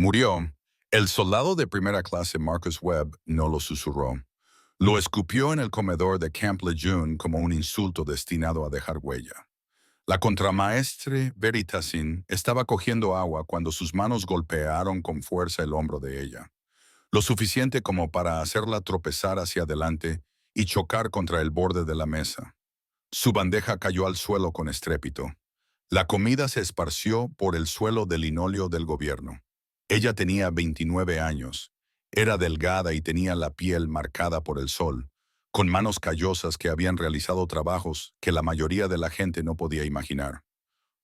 Murió. El soldado de primera clase Marcus Webb no lo susurró. Lo escupió en el comedor de Camp Lejeune como un insulto destinado a dejar huella. La contramaestre Veritasin estaba cogiendo agua cuando sus manos golpearon con fuerza el hombro de ella, lo suficiente como para hacerla tropezar hacia adelante y chocar contra el borde de la mesa. Su bandeja cayó al suelo con estrépito. La comida se esparció por el suelo de linóleo del gobierno. Ella tenía 29 años. Era delgada y tenía la piel marcada por el sol, con manos callosas que habían realizado trabajos que la mayoría de la gente no podía imaginar.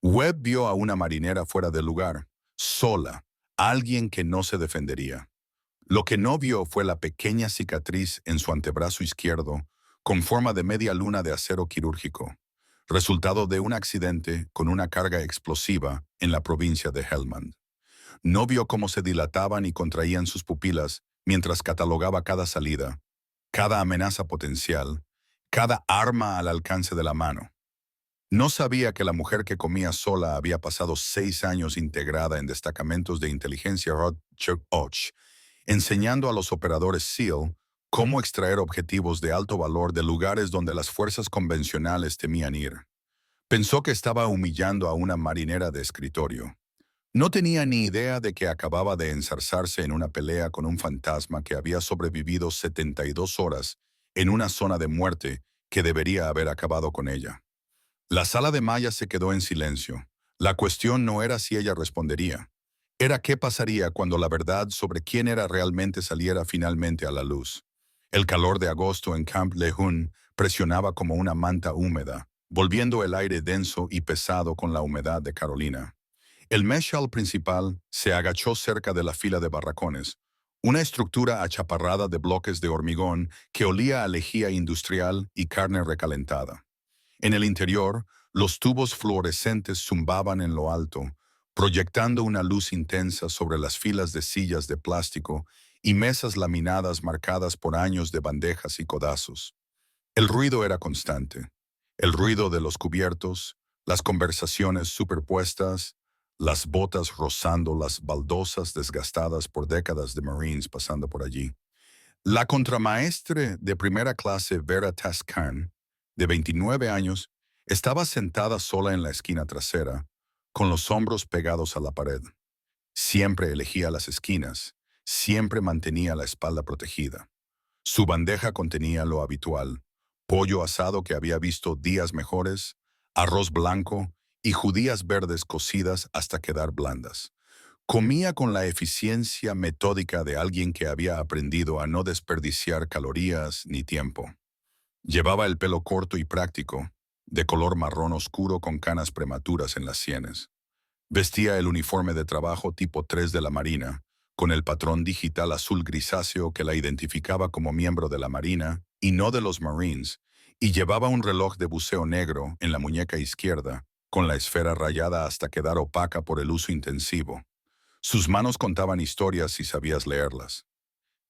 Webb vio a una marinera fuera del lugar, sola, alguien que no se defendería. Lo que no vio fue la pequeña cicatriz en su antebrazo izquierdo, con forma de media luna de acero quirúrgico, resultado de un accidente con una carga explosiva en la provincia de Helmand. No vio cómo se dilataban y contraían sus pupilas mientras catalogaba cada salida, cada amenaza potencial, cada arma al alcance de la mano. No sabía que la mujer que comía sola había pasado 6 años integrada en destacamentos de inteligencia Roger Och, enseñando a los operadores SEAL cómo extraer objetivos de alto valor de lugares donde las fuerzas convencionales temían ir. Pensó que estaba humillando a una marinera de escritorio. No tenía ni idea de que acababa de enzarzarse en una pelea con un fantasma que había sobrevivido 72 horas en una zona de muerte que debería haber acabado con ella. La sala de Maya se quedó en silencio. La cuestión no era si ella respondería. Era qué pasaría cuando la verdad sobre quién era realmente saliera finalmente a la luz. El calor de agosto en Camp Lejeune presionaba como una manta húmeda, volviendo el aire denso y pesado con la humedad de Carolina. El Meshal principal se agachó cerca de la fila de barracones, una estructura achaparrada de bloques de hormigón que olía a lejía industrial y carne recalentada. En el interior, los tubos fluorescentes zumbaban en lo alto, proyectando una luz intensa sobre las filas de sillas de plástico y mesas laminadas marcadas por años de bandejas y codazos. El ruido era constante. El ruido de los cubiertos, las conversaciones superpuestas, las botas rozando las baldosas desgastadas por décadas de Marines pasando por allí. La contramaestre de primera clase Vera Tascan, de 29 años, estaba sentada sola en la esquina trasera, con los hombros pegados a la pared. Siempre elegía las esquinas, siempre mantenía la espalda protegida. Su bandeja contenía lo habitual: pollo asado que había visto días mejores, arroz blanco y judías verdes cocidas hasta quedar blandas. Comía con la eficiencia metódica de alguien que había aprendido a no desperdiciar calorías ni tiempo. Llevaba el pelo corto y práctico, de color marrón oscuro con canas prematuras en las sienes. Vestía el uniforme de trabajo tipo 3 de la Marina, con el patrón digital azul grisáceo que la identificaba como miembro de la Marina y no de los Marines, y llevaba un reloj de buceo negro en la muñeca izquierda, con la esfera rayada hasta quedar opaca por el uso intensivo. Sus manos contaban historias si sabías leerlas.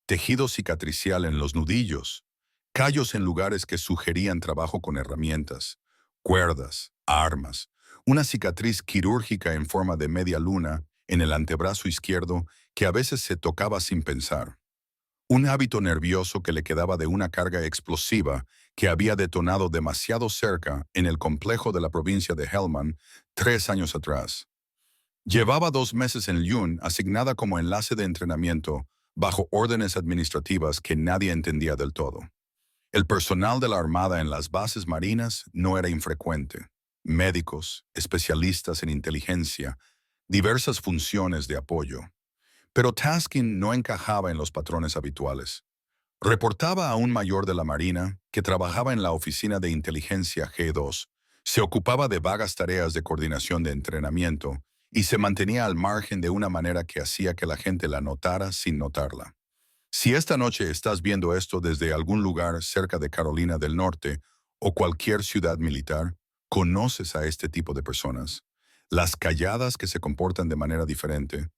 Tejido cicatricial en los nudillos, callos en lugares que sugerían trabajo con herramientas, cuerdas, armas, una cicatriz quirúrgica en forma de media luna en el antebrazo izquierdo que a veces se tocaba sin pensar. Un hábito nervioso que le quedaba de una carga explosiva que había detonado demasiado cerca en el complejo de la provincia de Helmand 3 años atrás. Llevaba 2 meses en Lyon asignada como enlace de entrenamiento bajo órdenes administrativas que nadie entendía del todo. El personal de la Armada en las bases marinas no era infrecuente. Médicos, especialistas en inteligencia, diversas funciones de apoyo. Pero Taskin no encajaba en los patrones habituales. Reportaba a un mayor de la Marina que trabajaba en la oficina de inteligencia G2, se ocupaba de vagas tareas de coordinación de entrenamiento y se mantenía al margen de una manera que hacía que la gente la notara sin notarla. Si esta noche estás viendo esto desde algún lugar cerca de Carolina del Norte o cualquier ciudad militar, conoces a este tipo de personas. Las calladas que se comportan de manera diferente,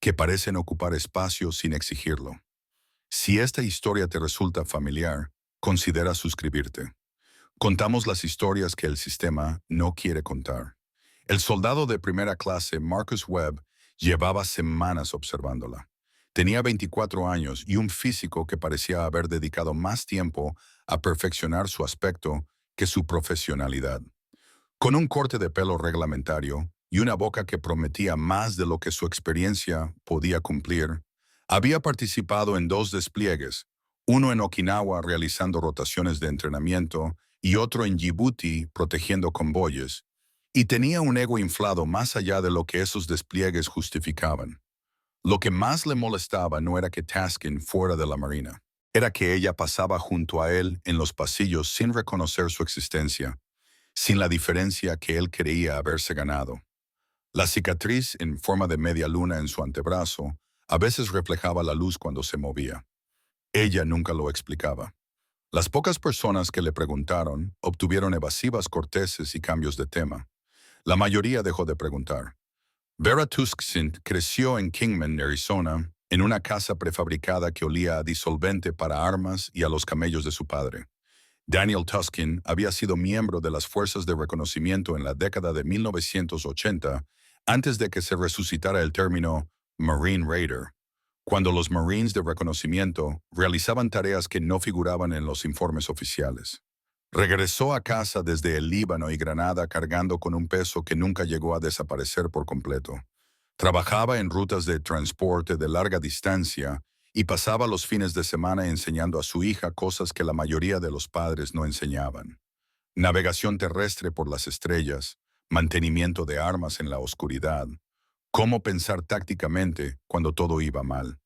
que parecen ocupar espacio sin exigirlo. Si esta historia te resulta familiar, considera suscribirte. Contamos las historias que el sistema no quiere contar. El soldado de primera clase Marcus Webb Llevaba semanas observándola. Tenía 24 años y un físico que parecía haber dedicado más tiempo a perfeccionar su aspecto que su profesionalidad. Con un corte de pelo reglamentario y una boca que prometía más de lo que su experiencia podía cumplir, había participado en 2 despliegues, uno en Okinawa realizando rotaciones de entrenamiento y otro en Djibouti protegiendo convoyes, y tenía un ego inflado más allá de lo que esos despliegues justificaban. Lo que más le molestaba no era que Taskin fuera de la Marina, era que ella pasaba junto a él en los pasillos sin reconocer su existencia, sin la diferencia que él creía haberse ganado. La cicatriz en forma de media luna en su antebrazo a veces reflejaba la luz cuando se movía. Ella nunca lo explicaba. Las pocas personas que le preguntaron obtuvieron evasivas corteses y cambios de tema. La mayoría dejó de preguntar. Vera Tusksin creció en Kingman, Arizona, en una casa prefabricada que olía a disolvente para armas y a los camellos de su padre. Daniel Tuskin había sido miembro de las fuerzas de reconocimiento en la década de 1980, antes de que se resucitara el término Marine Raider, cuando los Marines de reconocimiento realizaban tareas que no figuraban en los informes oficiales. Regresó a casa desde el Líbano y Granada cargando con un peso que nunca llegó a desaparecer por completo. Trabajaba en rutas de transporte de larga distancia y pasaba los fines de semana enseñando a su hija cosas que la mayoría de los padres no enseñaban. Navegación terrestre por las estrellas, mantenimiento de armas en la oscuridad, cómo pensar tácticamente cuando todo iba mal.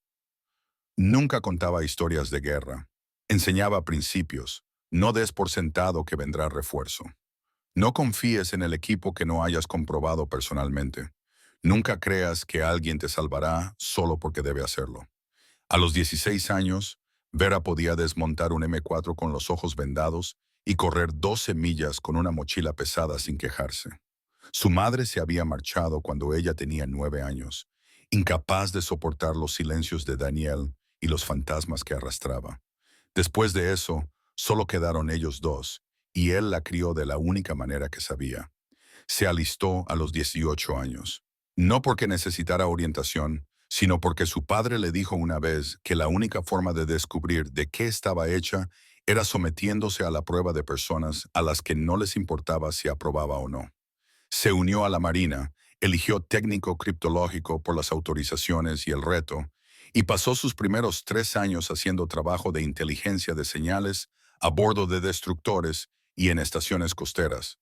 Nunca contaba historias de guerra. Enseñaba principios. No des por sentado que vendrá refuerzo. No confíes en el equipo que no hayas comprobado personalmente. Nunca creas que alguien te salvará solo porque debe hacerlo. A los 16 años, Vera podía desmontar un M4 con los ojos vendados y correr 12 millas con una mochila pesada sin quejarse. Su madre se había marchado cuando ella tenía 9 años, incapaz de soportar los silencios de Daniel y los fantasmas que arrastraba. Después de eso, solo quedaron ellos dos, y él la crió de la única manera que sabía. Se alistó a los 18 años. No porque necesitara orientación, sino porque su padre le dijo una vez que la única forma de descubrir de qué estaba hecha era sometiéndose a la prueba de personas a las que no les importaba si aprobaba o no. Se unió a la Marina, eligió técnico criptológico por las autorizaciones y el reto, y pasó sus primeros 3 años haciendo trabajo de inteligencia de señales a bordo de destructores y en estaciones costeras.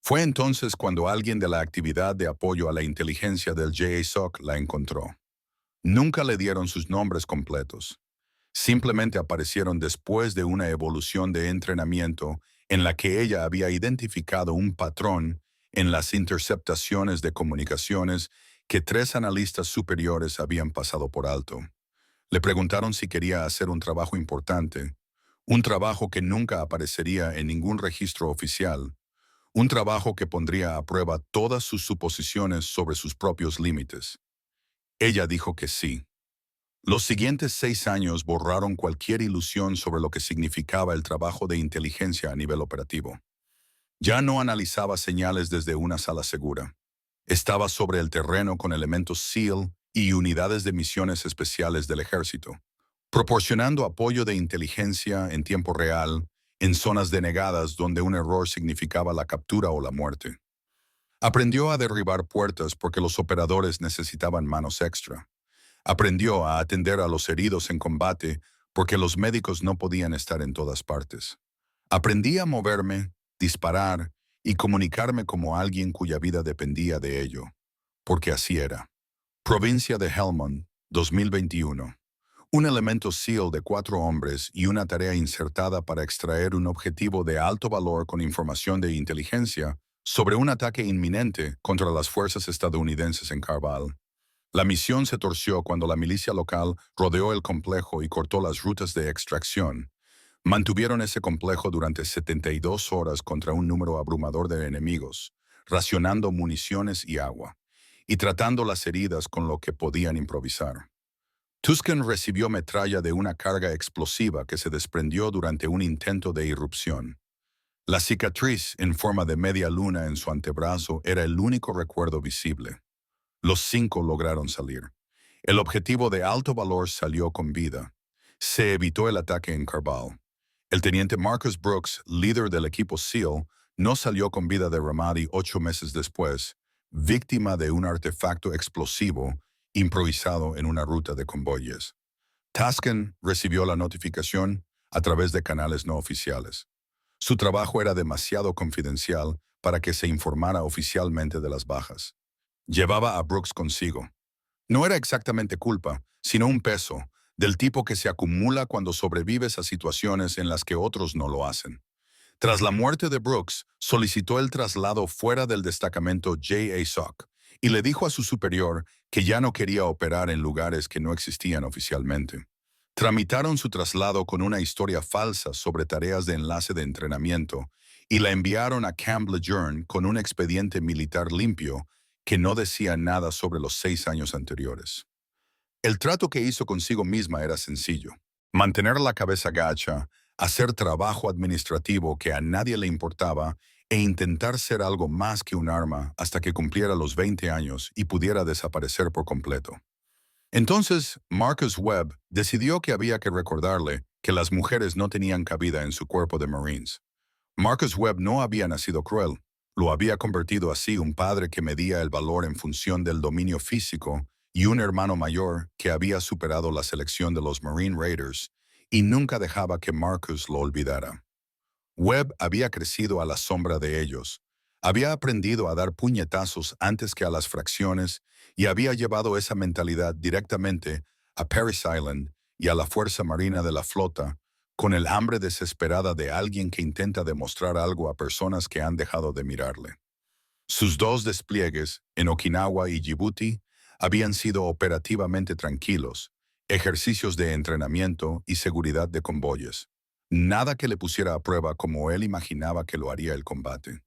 Fue entonces cuando alguien de la actividad de apoyo a la inteligencia del JSOC la encontró. Nunca le dieron sus nombres completos. Simplemente aparecieron después de una evolución de entrenamiento en la que ella había identificado un patrón en las interceptaciones de comunicaciones que 3 analistas superiores habían pasado por alto. Le preguntaron si quería hacer un trabajo importante, un trabajo que nunca aparecería en ningún registro oficial, un trabajo que pondría a prueba todas sus suposiciones sobre sus propios límites. Ella dijo que sí. Los siguientes 6 años borraron cualquier ilusión sobre lo que significaba el trabajo de inteligencia a nivel operativo. Ya no analizaba señales desde una sala segura. Estaba sobre el terreno con elementos SEAL y unidades de misiones especiales del ejército, proporcionando apoyo de inteligencia en tiempo real en zonas denegadas donde un error significaba la captura o la muerte. Aprendió a derribar puertas porque los operadores necesitaban manos extra. Aprendió a atender a los heridos en combate porque los médicos no podían estar en todas partes. Aprendí a moverme, disparar y comunicarme como alguien cuya vida dependía de ello, porque así era. Provincia de Helmand, 2021. Un elemento SEAL de 4 hombres y una tarea insertada para extraer un objetivo de alto valor con información de inteligencia sobre un ataque inminente contra las fuerzas estadounidenses en Carval. La misión se torció cuando la milicia local rodeó el complejo y cortó las rutas de extracción. Mantuvieron ese complejo durante 72 horas contra un número abrumador de enemigos, racionando municiones y agua, y tratando las heridas con lo que podían improvisar. Tusken recibió metralla de una carga explosiva que se desprendió durante un intento de irrupción. La cicatriz en forma de media luna en su antebrazo era el único recuerdo visible. Los 5 lograron salir. El objetivo de alto valor salió con vida. Se evitó el ataque en Carball. El teniente Marcus Brooks, líder del equipo SEAL, no salió con vida de Ramadi 8 meses después, víctima de un artefacto explosivo improvisado en una ruta de convoyes. Taskin recibió la notificación a través de canales no oficiales. Su trabajo era demasiado confidencial para que se informara oficialmente de las bajas. Llevaba a Brooks consigo. No era exactamente culpa, sino un peso, del tipo que se acumula cuando sobrevives a situaciones en las que otros no lo hacen. Tras la muerte de Brooks, solicitó el traslado fuera del destacamento JASOC y le dijo a su superior que ya no quería operar en lugares que no existían oficialmente. Tramitaron su traslado con una historia falsa sobre tareas de enlace de entrenamiento y la enviaron a Camp Lejeune con un expediente militar limpio que no decía nada sobre los 6 años anteriores. El trato que hizo consigo misma era sencillo: mantener la cabeza gacha, hacer trabajo administrativo que a nadie le importaba e intentar ser algo más que un arma hasta que cumpliera los 20 años y pudiera desaparecer por completo. Entonces, Marcus Webb decidió que había que recordarle que las mujeres no tenían cabida en su cuerpo de Marines. Marcus Webb no había nacido cruel, lo había convertido así un padre que medía el valor en función del dominio físico y un hermano mayor que había superado la selección de los Marine Raiders y nunca dejaba que Marcus lo olvidara. Webb había crecido a la sombra de ellos, había aprendido a dar puñetazos antes que a las fracciones y había llevado esa mentalidad directamente a Parris Island y a la Fuerza Marina de la Flota, con el hambre desesperada de alguien que intenta demostrar algo a personas que han dejado de mirarle. Sus 2 despliegues, en Okinawa y Djibouti, habían sido operativamente tranquilos, ejercicios de entrenamiento y seguridad de convoyes. Nada que le pusiera a prueba como él imaginaba que lo haría el combate.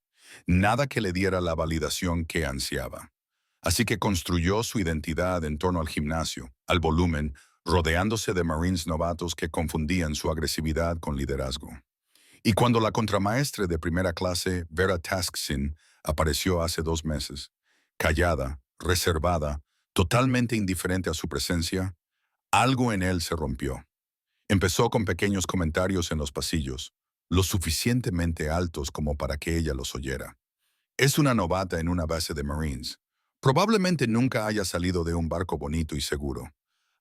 Nada que le diera la validación que ansiaba. Así que construyó su identidad en torno al gimnasio, al volumen, rodeándose de Marines novatos que confundían su agresividad con liderazgo. Y cuando la contramaestre de primera clase, Vera Tasksin, apareció hace 2 meses, callada, reservada, totalmente indiferente a su presencia, algo en él se rompió. Empezó con pequeños comentarios en los pasillos, lo suficientemente altos como para que ella los oyera. Es una novata en una base de Marines. Probablemente nunca haya salido de un barco bonito y seguro.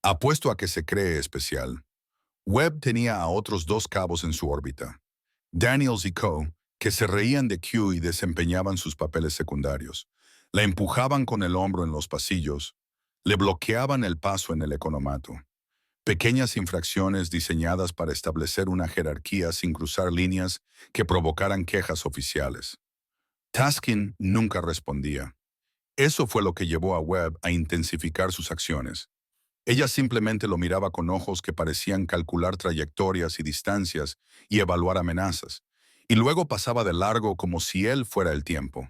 Apuesto a que se cree especial. Webb tenía a otros 2 cabos en su órbita, Daniels y Coe, que se reían de Q y desempeñaban sus papeles secundarios. La empujaban con el hombro en los pasillos, le bloqueaban el paso en el economato. Pequeñas infracciones diseñadas para establecer una jerarquía sin cruzar líneas que provocaran quejas oficiales. Taskin nunca respondía. Eso fue lo que llevó a Webb a intensificar sus acciones. Ella simplemente lo miraba con ojos que parecían calcular trayectorias y distancias y evaluar amenazas, y luego pasaba de largo como si él fuera el tiempo.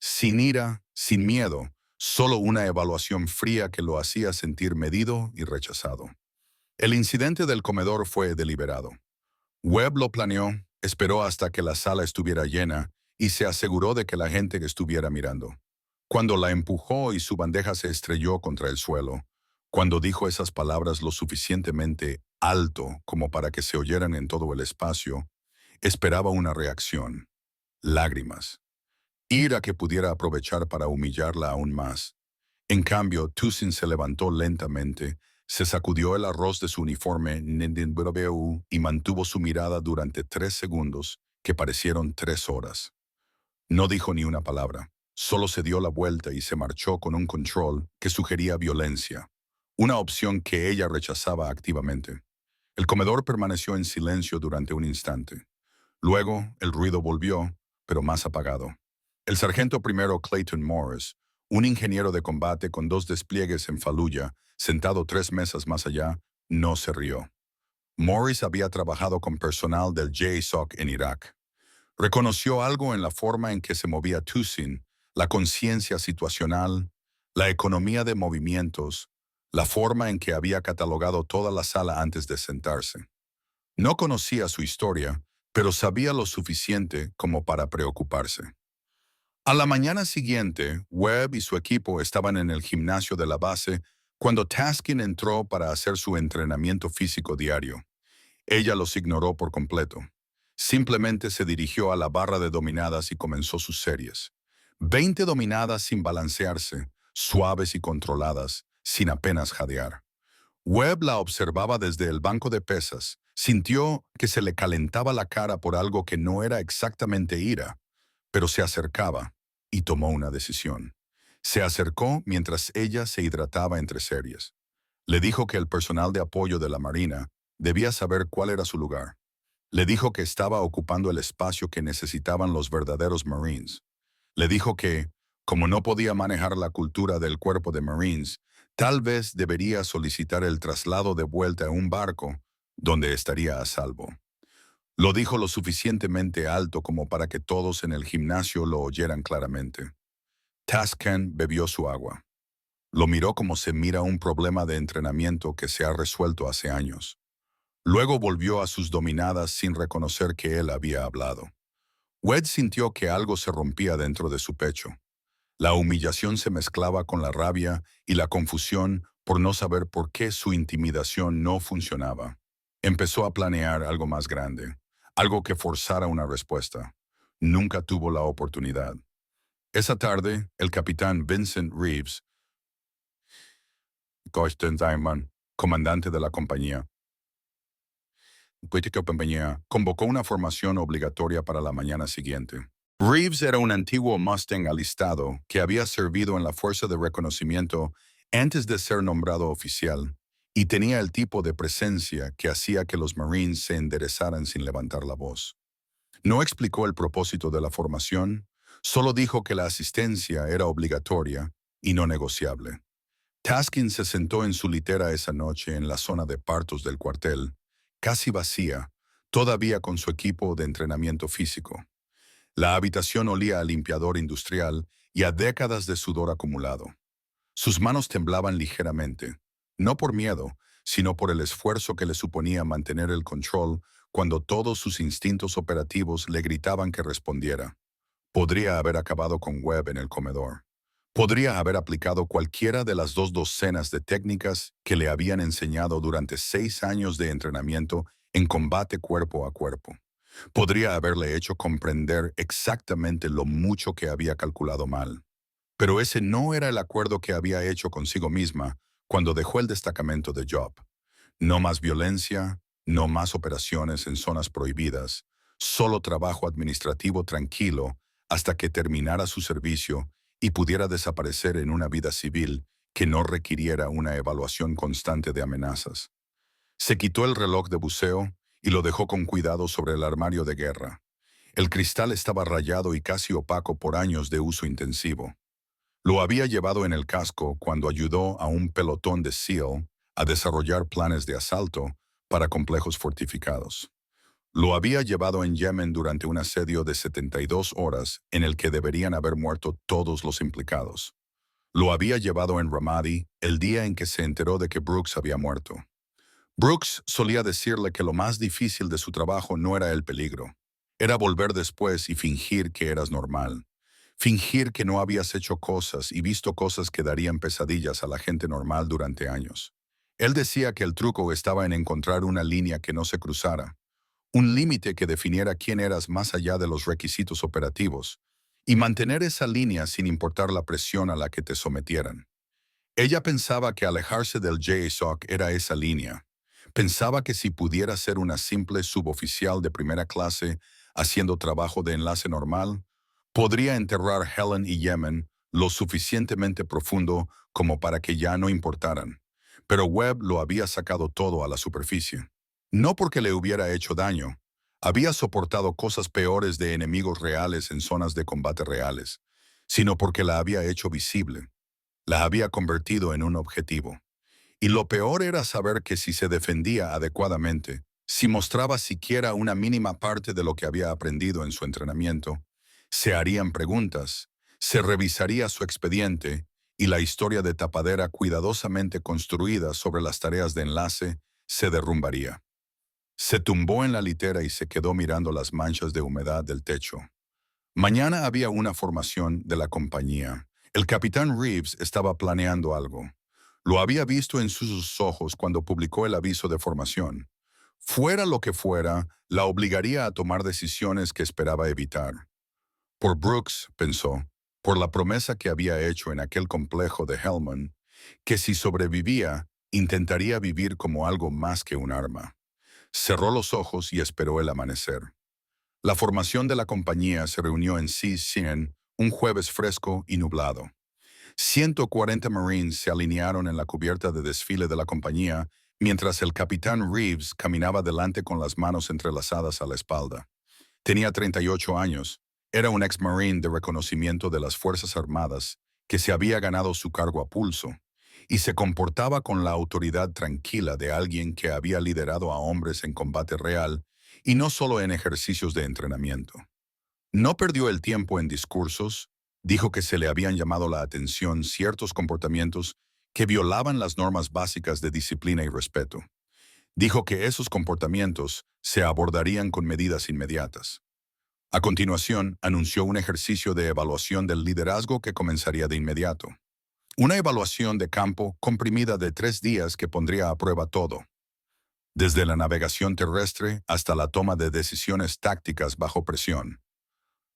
Sin ira, sin miedo, solo una evaluación fría que lo hacía sentir medido y rechazado. El incidente del comedor fue deliberado. Webb lo planeó, esperó hasta que la sala estuviera llena y se aseguró de que la gente estuviera mirando. Cuando la empujó y su bandeja se estrelló contra el suelo, cuando dijo esas palabras lo suficientemente alto como para que se oyeran en todo el espacio, esperaba una reacción. Lágrimas. Ira que pudiera aprovechar para humillarla aún más. En cambio, Tucson se levantó lentamente, se sacudió el arroz de su uniforme y mantuvo su mirada durante 3 segundos, que parecieron 3 horas. No dijo ni una palabra, solo se dio la vuelta y se marchó con un control que sugería violencia, una opción que ella rechazaba activamente. El comedor permaneció en silencio durante un instante. Luego, el ruido volvió, pero más apagado. El sargento primero Clayton Morris, un ingeniero de combate con 2 despliegues en Fallujah, sentado 3 mesas más allá, no se rió. Morris había trabajado con personal del JSOC en Irak. Reconoció algo en la forma en que se movía Tucson, la conciencia situacional, la economía de movimientos, la forma en que había catalogado toda la sala antes de sentarse. No conocía su historia, pero sabía lo suficiente como para preocuparse. A la mañana siguiente, Webb y su equipo estaban en el gimnasio de la base cuando Taskin entró para hacer su entrenamiento físico diario. Ella los ignoró por completo. Simplemente se dirigió a la barra de dominadas y comenzó sus series. 20 dominadas sin balancearse, suaves y controladas, sin apenas jadear. Webb la observaba desde el banco de pesas. Sintió que se le calentaba la cara por algo que no era exactamente ira, pero se acercaba y tomó una decisión. Se acercó mientras ella se hidrataba entre series. Le dijo que el personal de apoyo de la Marina debía saber cuál era su lugar. Le dijo que estaba ocupando el espacio que necesitaban los verdaderos Marines. Le dijo que, como no podía manejar la cultura del cuerpo de Marines, tal vez debería solicitar el traslado de vuelta a un barco donde estaría a salvo. Lo dijo lo suficientemente alto como para que todos en el gimnasio lo oyeran claramente. Tascan bebió su agua. Lo miró como se mira un problema de entrenamiento que se ha resuelto hace años. Luego volvió a sus dominadas sin reconocer que él había hablado. Wed sintió que algo se rompía dentro de su pecho. La humillación se mezclaba con la rabia y la confusión por no saber por qué su intimidación no funcionaba. Empezó a planear algo más grande, algo que forzara una respuesta. Nunca tuvo la oportunidad. Esa tarde, el capitán Vincent Reeves, Gosten Diamond, comandante de la compañía, convocó una formación obligatoria para la mañana siguiente. Reeves era un antiguo Mustang alistado que había servido en la Fuerza de Reconocimiento antes de ser nombrado oficial y tenía el tipo de presencia que hacía que los Marines se enderezaran sin levantar la voz. No explicó el propósito de la formación, solo dijo que la asistencia era obligatoria y no negociable. Taskin se sentó en su litera esa noche en la zona de partos del cuartel, casi vacía, todavía con su equipo de entrenamiento físico. La habitación olía a limpiador industrial y a décadas de sudor acumulado. Sus manos temblaban ligeramente, no por miedo, sino por el esfuerzo que le suponía mantener el control cuando todos sus instintos operativos le gritaban que respondiera. Podría haber acabado con Webb en el comedor. Podría haber aplicado cualquiera de las 2 docenas de técnicas que le habían enseñado durante 6 años de entrenamiento en combate cuerpo a cuerpo. Podría haberle hecho comprender exactamente lo mucho que había calculado mal. Pero ese no era el acuerdo que había hecho consigo misma cuando dejó el destacamento de Job. No más violencia, no más operaciones en zonas prohibidas, solo trabajo administrativo tranquilo hasta que terminara su servicio y pudiera desaparecer en una vida civil que no requiriera una evaluación constante de amenazas. Se quitó el reloj de buceo y lo dejó con cuidado sobre el armario de guerra. El cristal estaba rayado y casi opaco por años de uso intensivo. Lo había llevado en el casco cuando ayudó a un pelotón de SEAL a desarrollar planes de asalto para complejos fortificados. Lo había llevado en Yemen durante un asedio de 72 horas en el que deberían haber muerto todos los implicados. Lo había llevado en Ramadi el día en que se enteró de que Brooks había muerto. Brooks solía decirle que lo más difícil de su trabajo no era el peligro, era volver después y fingir que eras normal. Fingir que no habías hecho cosas y visto cosas que darían pesadillas a la gente normal durante años. Él decía que el truco estaba en encontrar una línea que no se cruzara, un límite que definiera quién eras más allá de los requisitos operativos, y mantener esa línea sin importar la presión a la que te sometieran. Ella pensaba que alejarse del JSOC era esa línea. Pensaba que si pudiera ser una simple suboficial de primera clase haciendo trabajo de enlace normal, podría enterrar Helen y Yemen lo suficientemente profundo como para que ya no importaran. Pero Webb lo había sacado todo a la superficie. No porque le hubiera hecho daño. Había soportado cosas peores de enemigos reales en zonas de combate reales, sino porque la había hecho visible. La había convertido en un objetivo. Y lo peor era saber que si se defendía adecuadamente, si mostraba siquiera una mínima parte de lo que había aprendido en su entrenamiento, se harían preguntas, se revisaría su expediente y la historia de tapadera cuidadosamente construida sobre las tareas de enlace se derrumbaría. Se tumbó en la litera y se quedó mirando las manchas de humedad del techo. Mañana había una formación de la compañía. El capitán Reeves estaba planeando algo. Lo había visto en sus ojos cuando publicó el aviso de formación. Fuera lo que fuera, la obligaría a tomar decisiones que esperaba evitar. Por Brooks, pensó, por la promesa que había hecho en aquel complejo de Hellman, que si sobrevivía, intentaría vivir como algo más que un arma. Cerró los ojos y esperó el amanecer. La formación de la compañía se reunió en C-100 un jueves fresco y nublado. 140 Marines se alinearon en la cubierta de desfile de la compañía mientras el capitán Reeves caminaba delante con las manos entrelazadas a la espalda. Tenía 38 años, era un ex-marine de reconocimiento de las Fuerzas Armadas que se había ganado su cargo a pulso y se comportaba con la autoridad tranquila de alguien que había liderado a hombres en combate real y no solo en ejercicios de entrenamiento. No perdió el tiempo en discursos, dijo que se le habían llamado la atención ciertos comportamientos que violaban las normas básicas de disciplina y respeto. Dijo que esos comportamientos se abordarían con medidas inmediatas. A continuación, anunció un ejercicio de evaluación del liderazgo que comenzaría de inmediato. Una evaluación de campo comprimida de 3 días que pondría a prueba todo, desde la navegación terrestre hasta la toma de decisiones tácticas bajo presión.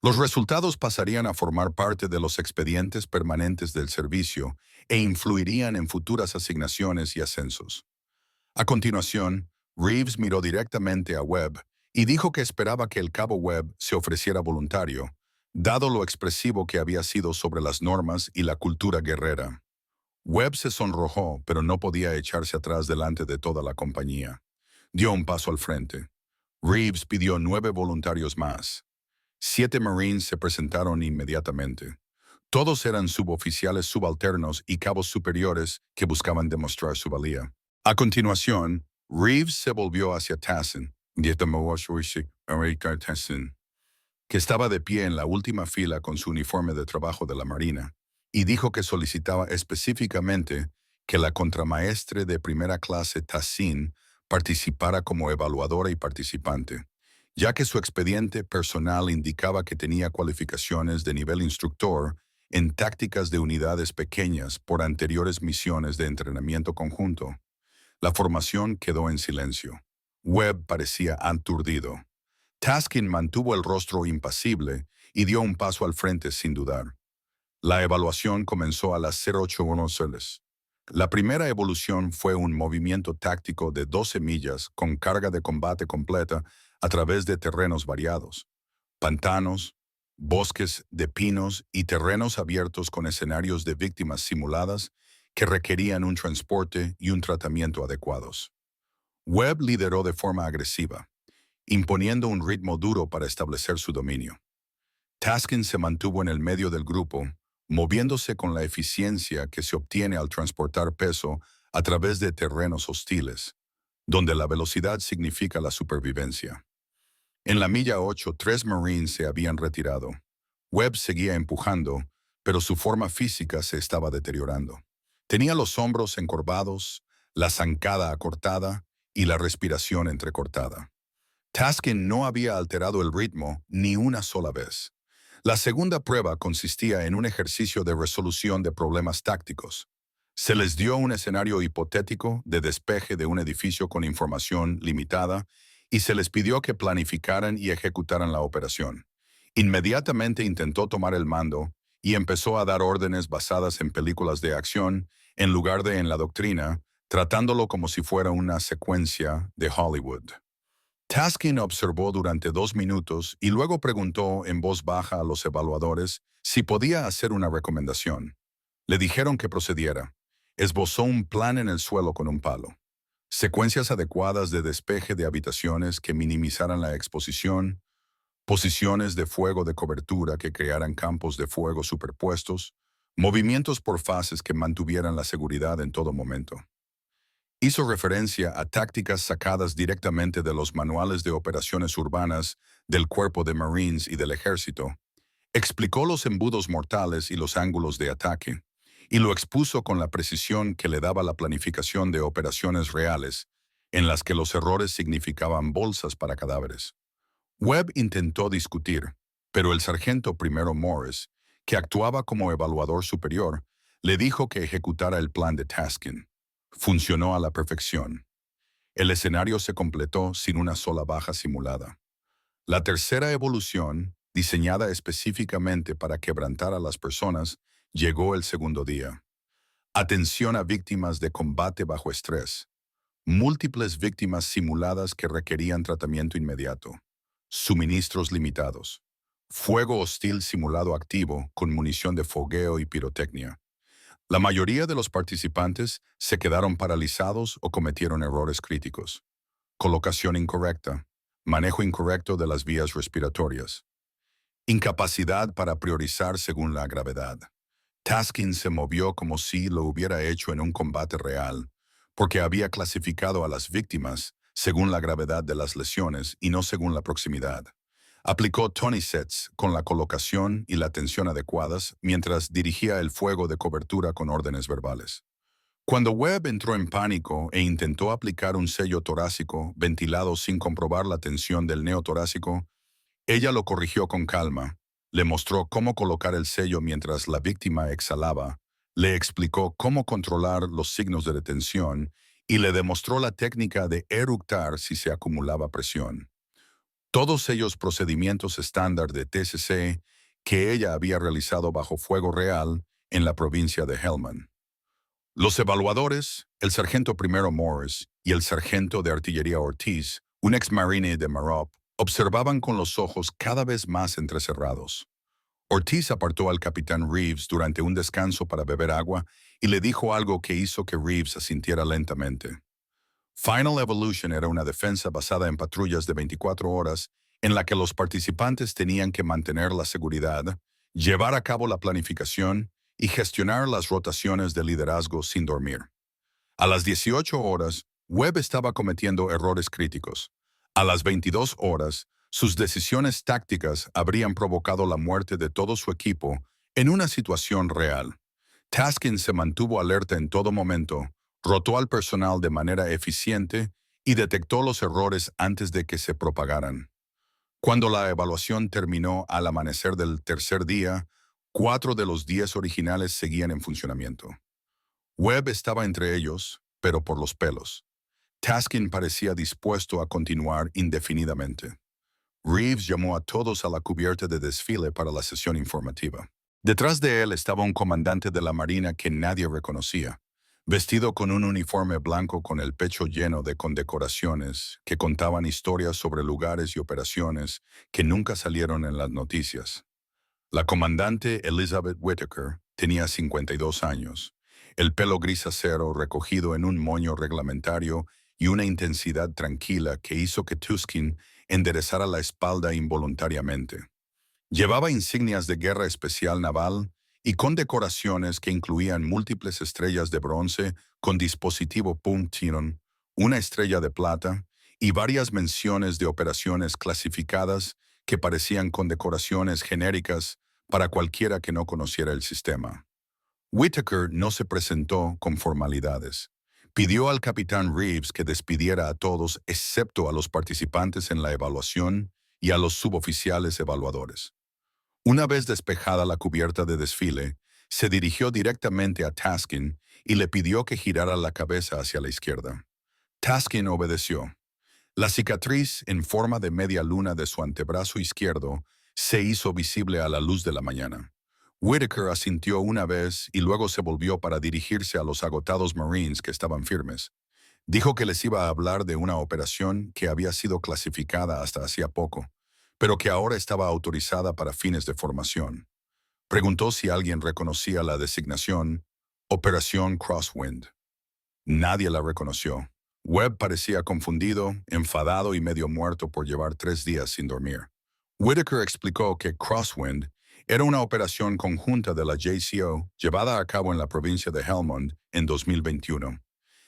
Los resultados pasarían a formar parte de los expedientes permanentes del servicio e influirían en futuras asignaciones y ascensos. A continuación, Reeves miró directamente a Webb y dijo que esperaba que el cabo Webb se ofreciera voluntario, dado lo expresivo que había sido sobre las normas y la cultura guerrera. Webb se sonrojó, pero no podía echarse atrás delante de toda la compañía. Dio un paso al frente. Reeves pidió 9 voluntarios más. 7 Marines se presentaron inmediatamente. Todos eran suboficiales subalternos y cabos superiores que buscaban demostrar su valía. A continuación, Reeves se volvió hacia Tassin, que estaba de pie en la última fila con su uniforme de trabajo de la Marina, y dijo que solicitaba específicamente que la contramaestre de primera clase Tassin participara como evaluadora y participante, ya que su expediente personal indicaba que tenía cualificaciones de nivel instructor en tácticas de unidades pequeñas por anteriores misiones de entrenamiento conjunto. La formación quedó en silencio. Webb parecía aturdido. Taskin mantuvo el rostro impasible y dio un paso al frente sin dudar. La evaluación comenzó a las 08:01 horas. La primera evolución fue un movimiento táctico de 12 millas con carga de combate completa a través de terrenos variados, pantanos, bosques de pinos y terrenos abiertos con escenarios de víctimas simuladas que requerían un transporte y un tratamiento adecuados. Webb lideró de forma agresiva, imponiendo un ritmo duro para establecer su dominio. Taskin se mantuvo en el medio del grupo, moviéndose con la eficiencia que se obtiene al transportar peso a través de terrenos hostiles, donde la velocidad significa la supervivencia. En la milla 8, 3 Marines se habían retirado. Webb seguía empujando, pero su forma física se estaba deteriorando. Tenía los hombros encorvados, la zancada acortada y la respiración entrecortada. Taskin no había alterado el ritmo ni una sola vez. La segunda prueba consistía en un ejercicio de resolución de problemas tácticos. Se les dio un escenario hipotético de despeje de un edificio con información limitada y se les pidió que planificaran y ejecutaran la operación. Inmediatamente intentó tomar el mando y empezó a dar órdenes basadas en películas de acción en lugar de en la doctrina, tratándolo como si fuera una secuencia de Hollywood. Taskin observó durante 2 minutos y luego preguntó en voz baja a los evaluadores si podía hacer una recomendación. Le dijeron que procediera. Esbozó un plan en el suelo con un palo. Secuencias adecuadas de despeje de habitaciones que minimizaran la exposición, posiciones de fuego de cobertura que crearan campos de fuego superpuestos, movimientos por fases que mantuvieran la seguridad en todo momento. Hizo referencia a tácticas sacadas directamente de los manuales de operaciones urbanas del Cuerpo de Marines y del Ejército. Explicó los embudos mortales y los ángulos de ataque, y lo expuso con la precisión que le daba la planificación de operaciones reales, en las que los errores significaban bolsas para cadáveres. Webb intentó discutir, Pero el sargento primero Morris, que actuaba como evaluador superior, le dijo que ejecutara el plan de Taskin. Funcionó a la perfección. El escenario se completó sin una sola baja simulada. La tercera evolución, diseñada específicamente para quebrantar a las personas, llegó el segundo día. Atención a víctimas de combate bajo estrés. Múltiples víctimas simuladas que requerían tratamiento inmediato. Suministros limitados. Fuego hostil simulado activo con munición de fogueo y pirotecnia. La mayoría de los participantes se quedaron paralizados o cometieron errores críticos. Colocación incorrecta. Manejo incorrecto de las vías respiratorias. Incapacidad para priorizar según la gravedad. Taskin se movió como si lo hubiera hecho en un combate real, porque había clasificado a las víctimas según la gravedad de las lesiones y no según la proximidad. Aplicó Tony Sets con la colocación y la tensión adecuadas mientras dirigía el fuego de cobertura con órdenes verbales. Cuando Webb entró en pánico e intentó aplicar un sello torácico ventilado sin comprobar la tensión del neotorácico, ella lo corrigió con calma, le mostró cómo colocar el sello mientras la víctima exhalaba, le explicó cómo controlar los signos de detención y le demostró la técnica de eructar si se acumulaba presión. Todos ellos procedimientos estándar de TCC que ella había realizado bajo fuego real en la provincia de Helmand. Los evaluadores, el sargento primero Morris y el sargento de artillería Ortiz, un ex-marine de Marop, observaban con los ojos cada vez más entrecerrados. Ortiz apartó al capitán Reeves durante un descanso para beber agua y le dijo algo que hizo que Reeves asintiera lentamente. Final Evolution era una defensa basada en patrullas de 24 horas en la que los participantes tenían que mantener la seguridad, llevar a cabo la planificación y gestionar las rotaciones de liderazgo sin dormir. A las 18 horas, Webb estaba cometiendo errores críticos. A las 22 horas, sus decisiones tácticas habrían provocado la muerte de todo su equipo en una situación real. Taskin se mantuvo alerta en todo momento, rotó al personal de manera eficiente y detectó los errores antes de que se propagaran. Cuando la evaluación terminó al amanecer del tercer día, 4 de los 10 originales seguían en funcionamiento. Webb estaba entre ellos, pero por los pelos. Taskin parecía dispuesto a continuar indefinidamente. Reeves llamó a todos a la cubierta de desfile para la sesión informativa. Detrás de él estaba un comandante de la Marina que nadie reconocía, vestido con un uniforme blanco con el pecho lleno de condecoraciones que contaban historias sobre lugares y operaciones que nunca salieron en las noticias. La comandante Elizabeth Whittaker tenía 52 años, el pelo gris acero recogido en un moño reglamentario y una intensidad tranquila que hizo que Tuskin enderezara la espalda involuntariamente. Llevaba insignias de guerra especial naval y condecoraciones que incluían múltiples estrellas de bronce con dispositivo Puntillon, una estrella de plata y varias menciones de operaciones clasificadas que parecían condecoraciones genéricas para cualquiera que no conociera el sistema. Whittaker no se presentó con formalidades. Pidió al capitán Reeves que despidiera a todos excepto a los participantes en la evaluación y a los suboficiales evaluadores. Una vez despejada la cubierta de desfile, se dirigió directamente a Taskin y le pidió que girara la cabeza hacia la izquierda. Taskin obedeció. La cicatriz en forma de media luna de su antebrazo izquierdo se hizo visible a la luz de la mañana. Whittaker asintió una vez y luego se volvió para dirigirse a los agotados Marines que estaban firmes. Dijo que les iba a hablar de una operación que había sido clasificada hasta hacía poco, pero que ahora estaba autorizada para fines de formación. Preguntó si alguien reconocía la designación Operación Crosswind. Nadie la reconoció. Webb parecía confundido, enfadado y medio muerto por llevar 3 días sin dormir. Whittaker explicó que Crosswind era una operación conjunta de la JCO llevada a cabo en la provincia de Helmand en 2021.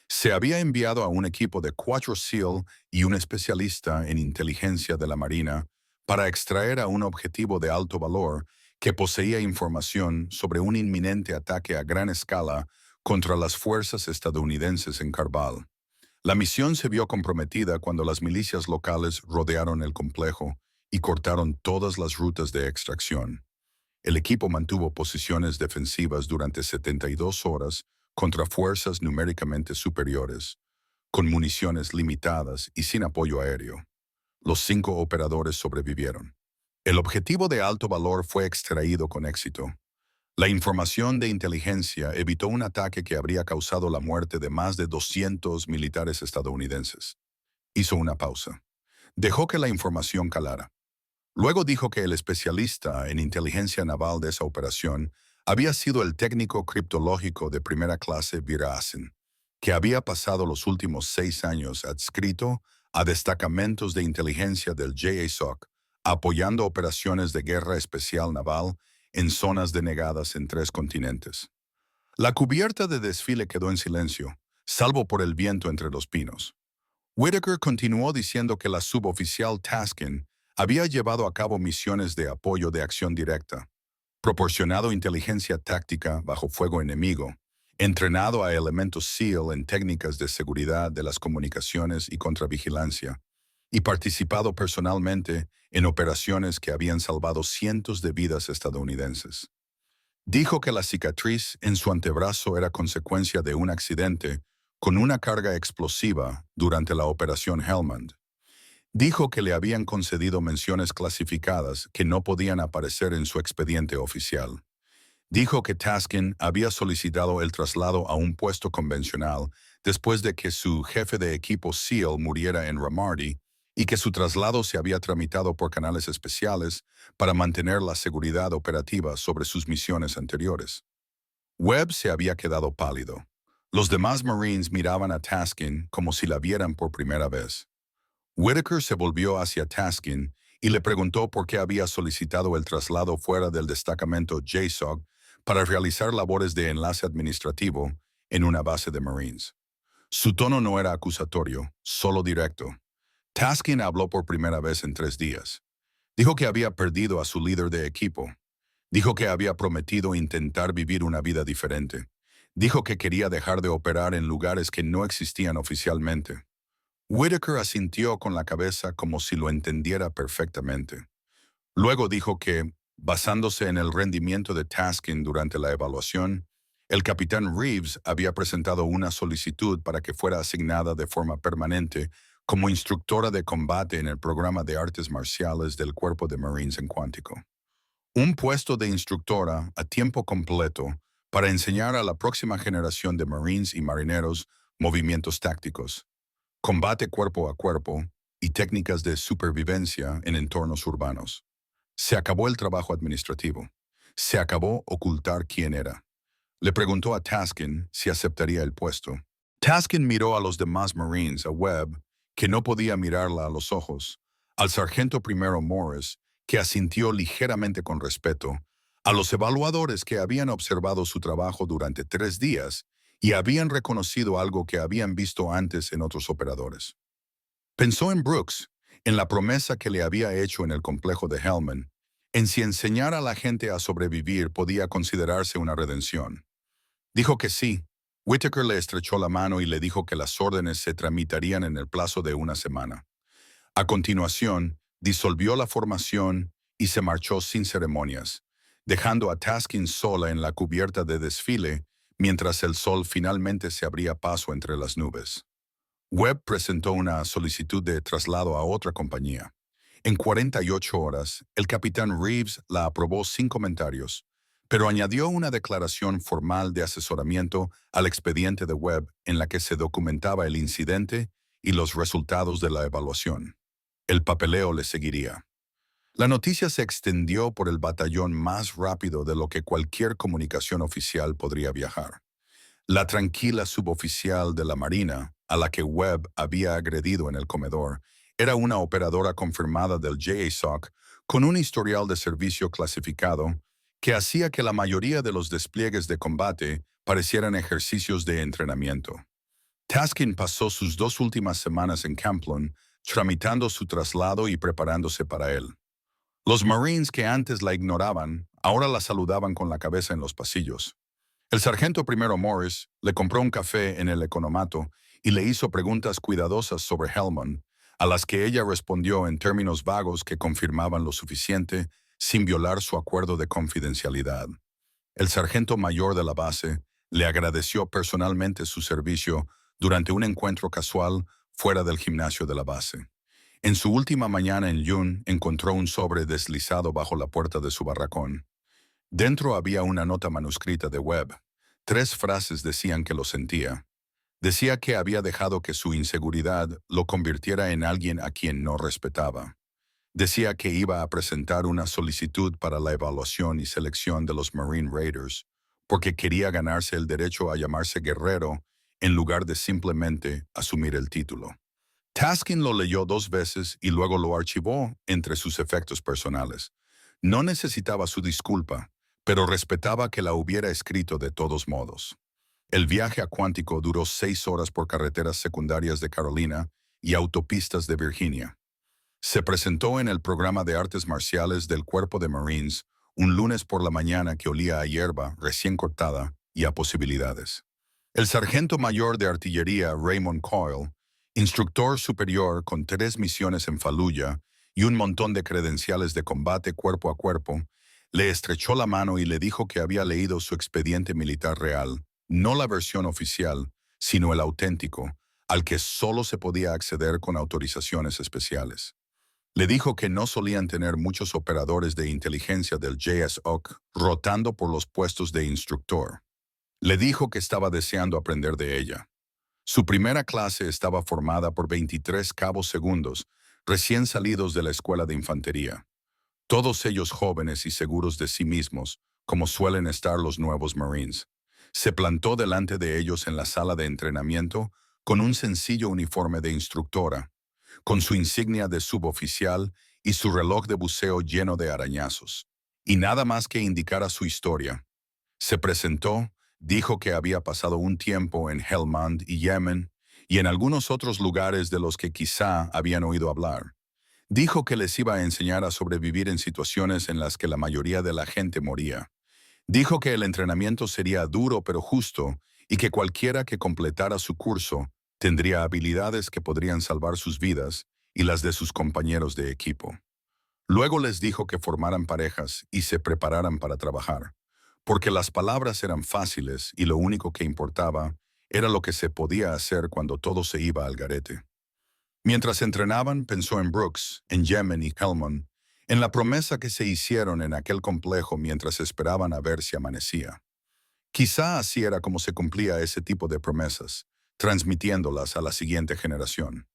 Se había enviado a un equipo de 4 SEAL y un especialista en inteligencia de la Marina para extraer a un objetivo de alto valor que poseía información sobre un inminente ataque a gran escala contra las fuerzas estadounidenses en Karbala. La misión se vio comprometida cuando las milicias locales rodearon el complejo y cortaron todas las rutas de extracción. El equipo mantuvo posiciones defensivas durante 72 horas contra fuerzas numéricamente superiores, con municiones limitadas y sin apoyo aéreo. Los 5 operadores sobrevivieron. El objetivo de alto valor fue extraído con éxito. La información de inteligencia evitó un ataque que habría causado la muerte de más de 200 militares estadounidenses. Hizo una pausa. Dejó que la información calara. Luego dijo que el especialista en inteligencia naval de esa operación había sido el técnico criptológico de primera clase Viraasen, que había pasado los últimos 6 años adscrito a destacamentos de inteligencia del JSOC, apoyando operaciones de guerra especial naval en zonas denegadas en 3 continentes. La cubierta de desfile quedó en silencio, salvo por el viento entre los pinos. Whitaker continuó diciendo que la suboficial Taskin había llevado a cabo misiones de apoyo de acción directa, proporcionado inteligencia táctica bajo fuego enemigo, entrenado a elementos SEAL en técnicas de seguridad de las comunicaciones y contravigilancia, y participado personalmente en operaciones que habían salvado cientos de vidas estadounidenses. Dijo que la cicatriz en su antebrazo era consecuencia de un accidente con una carga explosiva durante la Operación Helmand. Dijo que le habían concedido menciones clasificadas que no podían aparecer en su expediente oficial. Dijo que Taskin había solicitado el traslado a un puesto convencional después de que su jefe de equipo SEAL muriera en Ramadi y que su traslado se había tramitado por canales especiales para mantener la seguridad operativa sobre sus misiones anteriores. Webb se había quedado pálido. Los demás Marines miraban a Taskin como si la vieran por primera vez. Whitaker se volvió hacia Taskin y le preguntó por qué había solicitado el traslado fuera del destacamento JSOC para realizar labores de enlace administrativo en una base de Marines. Su tono no era acusatorio, solo directo. Taskin habló por primera vez en 3 días. Dijo que había perdido a su líder de equipo. Dijo que había prometido intentar vivir una vida diferente. Dijo que quería dejar de operar en lugares que no existían oficialmente. Whitaker asintió con la cabeza como si lo entendiera perfectamente. Luego dijo que, basándose en el rendimiento de Taskin durante la evaluación, el capitán Reeves había presentado una solicitud para que fuera asignada de forma permanente como instructora de combate en el programa de artes marciales del Cuerpo de Marines en Cuántico. Un puesto de instructora a tiempo completo para enseñar a la próxima generación de Marines y marineros movimientos tácticos, combate cuerpo a cuerpo y técnicas de supervivencia en entornos urbanos. Se acabó el trabajo administrativo. Se acabó ocultar quién era. Le preguntó a Taskin si aceptaría el puesto. Taskin miró a los demás Marines, a Webb, que no podía mirarla a los ojos, al sargento primero Morris, que asintió ligeramente con respeto, a los evaluadores que habían observado su trabajo durante 3 días y habían reconocido algo que habían visto antes en otros operadores. Pensó en Brooks, en la promesa que le había hecho en el complejo de Hellman, en si enseñar a la gente a sobrevivir podía considerarse una redención. Dijo que sí. Whitaker le estrechó la mano y le dijo que las órdenes se tramitarían en el plazo de una semana. A continuación, disolvió la formación y se marchó sin ceremonias, dejando a Taskin sola en la cubierta de desfile mientras el sol finalmente se abría paso entre las nubes. Webb presentó una solicitud de traslado a otra compañía. En 48 horas, el capitán Reeves la aprobó sin comentarios, pero añadió una declaración formal de asesoramiento al expediente de Webb en la que se documentaba el incidente y los resultados de la evaluación. El papeleo le seguiría. La noticia se extendió por el batallón más rápido de lo que cualquier comunicación oficial podría viajar. La tranquila suboficial de la Marina, a la que Webb había agredido en el comedor, era una operadora confirmada del JSOC con un historial de servicio clasificado que hacía que la mayoría de los despliegues de combate parecieran ejercicios de entrenamiento. Taskin pasó sus 2 últimas semanas en Camplon, tramitando su traslado y preparándose para él. Los Marines que antes la ignoraban, ahora la saludaban con la cabeza en los pasillos. El sargento primero Morris le compró un café en el economato y le hizo preguntas cuidadosas sobre Hellman, a las que ella respondió en términos vagos que confirmaban lo suficiente sin violar su acuerdo de confidencialidad. El sargento mayor de la base le agradeció personalmente su servicio durante un encuentro casual fuera del gimnasio de la base. En su última mañana en Yun encontró un sobre deslizado bajo la puerta de su barracón. Dentro había una nota manuscrita de Webb. 3 frases decían que lo sentía. Decía que había dejado que su inseguridad lo convirtiera en alguien a quien no respetaba. Decía que iba a presentar una solicitud para la evaluación y selección de los Marine Raiders, porque quería ganarse el derecho a llamarse guerrero en lugar de simplemente asumir el título. Taskin lo leyó 2 veces y luego lo archivó entre sus efectos personales. No necesitaba su disculpa, pero respetaba que la hubiera escrito de todos modos. El viaje a Cuántico duró 6 horas por carreteras secundarias de Carolina y autopistas de Virginia. Se presentó en el programa de artes marciales del Cuerpo de Marines un lunes por la mañana que olía a hierba recién cortada y a posibilidades. El sargento mayor de artillería Raymond Coyle, instructor superior con 3 misiones en Fallujah y un montón de credenciales de combate cuerpo a cuerpo, le estrechó la mano y le dijo que había leído su expediente militar real, no la versión oficial, sino el auténtico, al que solo se podía acceder con autorizaciones especiales. Le dijo que no solían tener muchos operadores de inteligencia del JSOC rotando por los puestos de instructor. Le dijo que estaba deseando aprender de ella. Su primera clase estaba formada por 23 cabos segundos, recién salidos de la escuela de infantería. Todos ellos jóvenes y seguros de sí mismos, como suelen estar los nuevos Marines. Se plantó delante de ellos en la sala de entrenamiento con un sencillo uniforme de instructora, con su insignia de suboficial y su reloj de buceo lleno de arañazos. Y nada más que indicara su historia. Se presentó, dijo que había pasado un tiempo en Helmand y Yemen y en algunos otros lugares de los que quizá habían oído hablar. Dijo que les iba a enseñar a sobrevivir en situaciones en las que la mayoría de la gente moría. Dijo que el entrenamiento sería duro pero justo y que cualquiera que completara su curso tendría habilidades que podrían salvar sus vidas y las de sus compañeros de equipo. Luego les dijo que formaran parejas y se prepararan para trabajar, porque las palabras eran fáciles y lo único que importaba era lo que se podía hacer cuando todo se iba al garete. Mientras entrenaban, pensó en Brooks, en Yemen y Helmand, en la promesa que se hicieron en aquel complejo mientras esperaban a ver si amanecía. Quizá así era como se cumplía ese tipo de promesas, transmitiéndolas a la siguiente generación.